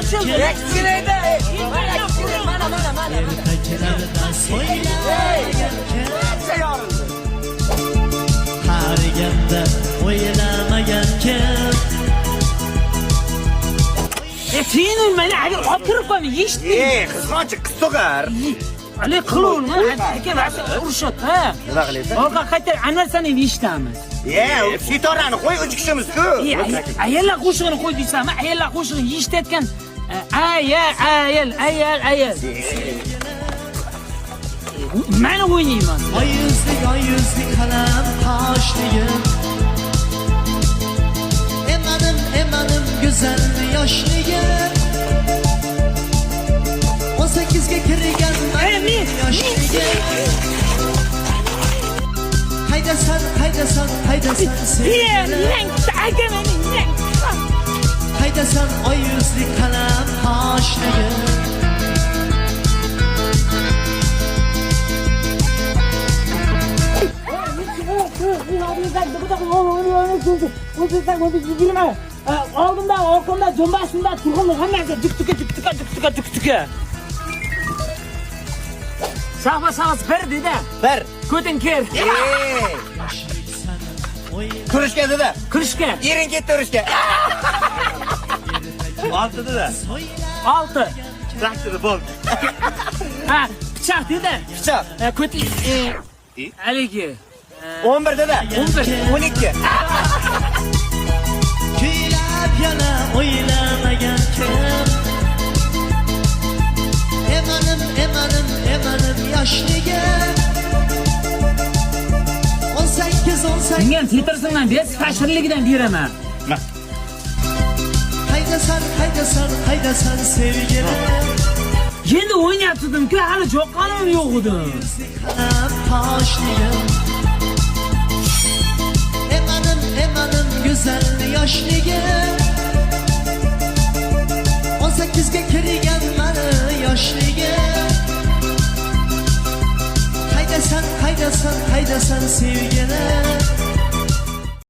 qo'shildi. Kichkinayda. Mana. Ertaklardan so'ylagan qariganda o'ylamagan kim. Sen meni agar olib kirib qo'yma, eshitding. Qizg'onchi qiz so'qar. Ale qilolma, aka vaqti urishot, ha. Nima qilyapsan? Orqa qayta Anvar seni eshitamiz. Sitorani qo'y, 3 kishimiz-ku. Ayollar qo'shig'ini qo'y deysanmi? Ayollar qo'shig'ini eshitayotgan ayol. Meni o'ynayman. Oy yuzli qalam qoshligim. Emanim go'zal yoshligim. 18 ga kirgan yoshligim. Haydasan sevgilim. Haydasan oy yuzli qalam qoshligim. Oldimda, orqamda, jo'mbashimda turg'un hammasi dik-tuka. Sahvas bir dedi. Bir. Ko'tin ker. Kurishga dedi. Kirishga. Ering ketdi urishga. 6 dedi. 6. Traktorda bo'ldi. Ha, pichoq dedi. Pichoq. Ko'tin haligi 11 dedi. 12. Kuylab yana o'ylamagan kim. Emanim yoshligim. 18 Menga titrsindan bez fashirligidan beraman. Haydasan sevgilim. Endi o'ynayaptim-ku, hali joqqanim yo'q edi. Qalam qoshligim. Emanim go'zal yoshligim. 18 ga kirgan meni yoshligim. Haydasan sevgilim.